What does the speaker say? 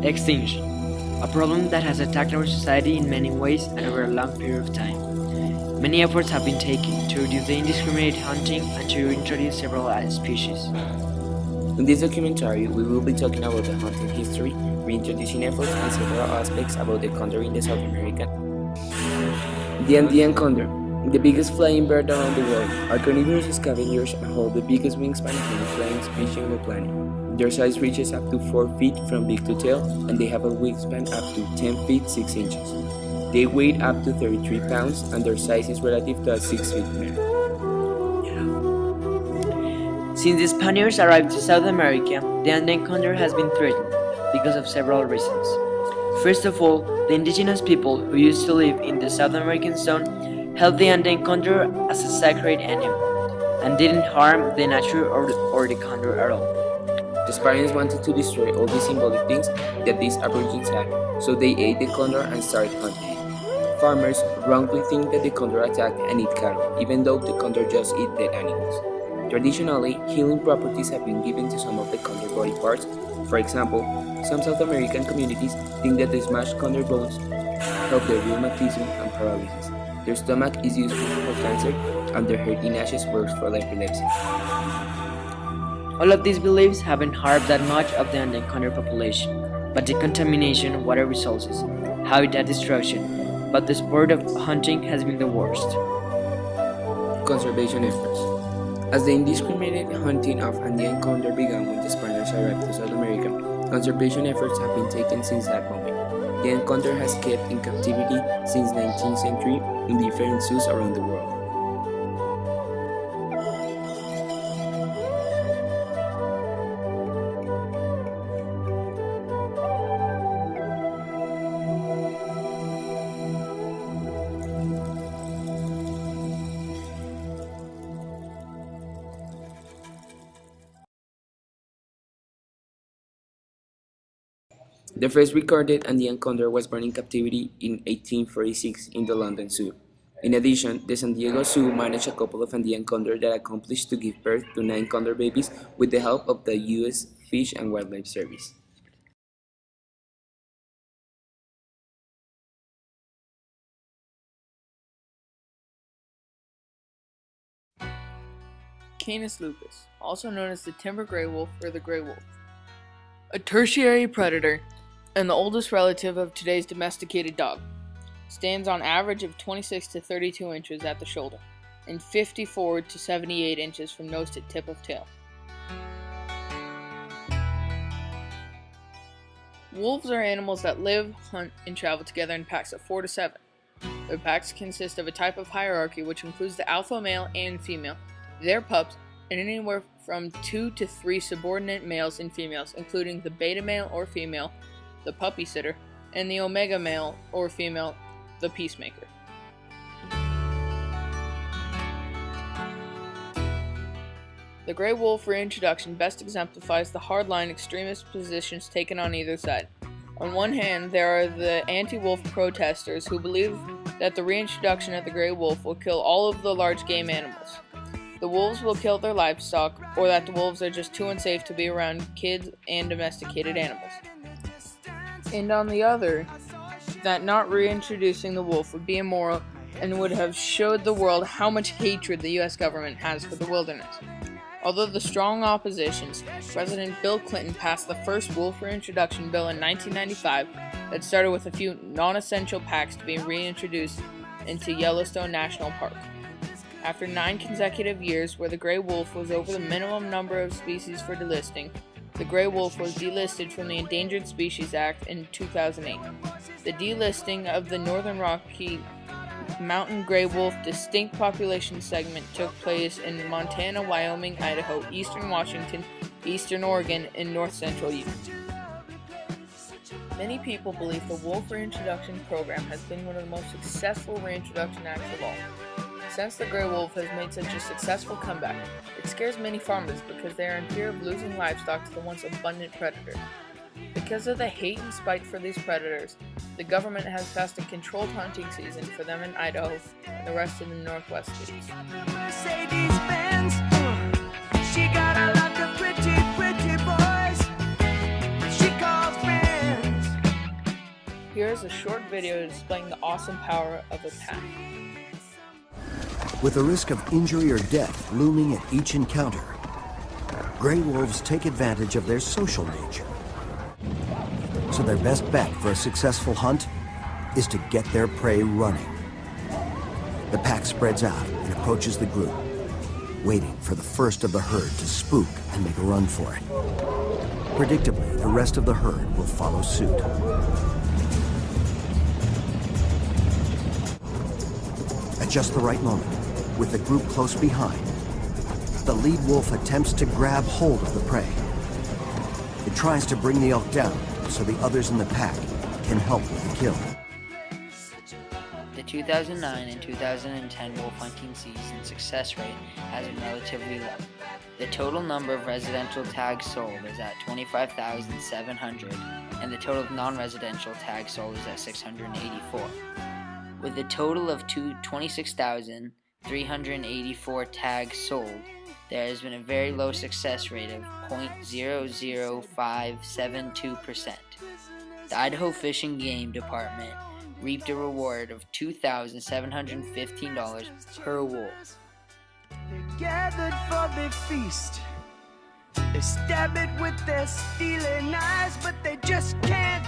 Extinction, a problem that has attacked our society in many ways and over a long period of time. Many efforts have been taken to reduce the indiscriminate hunting and to reintroduce several species. In this documentary, we will be talking about the hunting history, reintroducing efforts, and several aspects about the condor in the South American. The Andean condor, the biggest flying bird around the world, are carnivorous scavengers and hold the biggest wingspan of any flying species on the planet. Their size reaches up to 4 feet from beak to tail, and they have a wingspan up to 10 feet 6 inches. They weigh up to 33 pounds, and their size is relative to a 6 feet man. Since the Spaniards arrived to South America, the Andean condor has been threatened because of several reasons. First of all, the indigenous people who used to live in the South American zone held the Andean condor as a sacred animal and didn't harm the nature or the condor at all. The Spaniards wanted to destroy all the symbolic things that these aborigines had, so they ate the condor and started hunting it. Farmers wrongly think that the condor attacked and eat cattle, even though the condor just eat dead animals. Traditionally, healing properties have been given to some of the condor body parts. For example, some South American communities think that the smashed condor bones help their rheumatism and paralysis. Their stomach is useful for cancer, and their heart in ashes works for epilepsy. All of these beliefs haven't harmed that much of the Andean condor population, but the contamination of water resources, habitat destruction, but the sport of hunting has been the worst. Conservation efforts. As the indiscriminate hunting of Andean condor began when the Spaniards arrived to South America, conservation efforts have been taken since that moment. The Andean condor has kept in captivity since the 19th century in different zoos around the world. The first recorded Andean condor was born in captivity in 1846 in the London Zoo. In addition, the San Diego Zoo managed a couple of Andean condor that accomplished to give birth to 9 condor babies with the help of the U.S. Fish and Wildlife Service. Canis lupus, also known as the timber gray wolf or the gray wolf. A tertiary predator and the oldest relative of today's domesticated dog. Stands on average of 26 to 32 inches at the shoulder and 54 to 78 inches from nose to tip of tail. Wolves are animals that live, hunt, and travel together in packs of 4 to 7. Their packs consist of a type of hierarchy which includes the alpha male and female, their pups, and anywhere from 2 to 3 subordinate males and females, including the beta male or female, the puppy sitter, and the omega male or female, the peacemaker. The gray wolf reintroduction best exemplifies the hardline extremist positions taken on either side. On one hand, there are the anti-wolf protesters who believe that the reintroduction of the gray wolf will kill all of the large game animals. The wolves will kill their livestock, or that the wolves are just too unsafe to be around kids and domesticated animals. And on the other, that not reintroducing the wolf would be immoral and would have showed the world how much hatred the US government has for the wilderness. Although the strong oppositions, President Bill Clinton passed the first wolf reintroduction bill in 1995 that started with a few non-essential packs to be reintroduced into Yellowstone National Park. After 9 consecutive years where the gray wolf was over the minimum number of species for delisting, the gray wolf was delisted from the Endangered Species Act in 2008. The delisting of the Northern Rocky Mountain gray wolf distinct population segment took place in Montana, Wyoming, Idaho, eastern Washington, eastern Oregon, and north central Utah. Many people believe the wolf reintroduction program has been one of the most successful reintroduction acts of all. Since the gray wolf has made such a successful comeback, it scares many farmers because they are in fear of losing livestock to the once abundant predator. Because of the hate and spite for these predators, the government has passed a controlled hunting season for them in Idaho and the rest of the Northwest states. Mercedes-Benz, she got a lot of pretty boys. She calls friends. here is a short video displaying the awesome power of a pack. With the risk of injury or death looming at each encounter, gray wolves take advantage of their social nature. So their best bet for a successful hunt is to get their prey running. The pack spreads out and approaches the group, waiting for the first of the herd to spook and make a run for it. Predictably, the rest of the herd will follow suit. At just the right moment, with the group close behind, the lead wolf attempts to grab hold of the prey. It tries to bring the elk down so the others in the pack can help with the kill. The 2009 and 2010 wolf hunting season success rate has been relatively low. The total number of residential tags sold is at 25,700, and the total of non-residential tags sold is at 684. With a total of 26,384 tags sold, there has been a very low success rate of 0.00572%. The Idaho Fish and Game Department reaped a reward of $2,715 per wolf. They're gathered for the feast. They stab it with their steely knives, but they just can't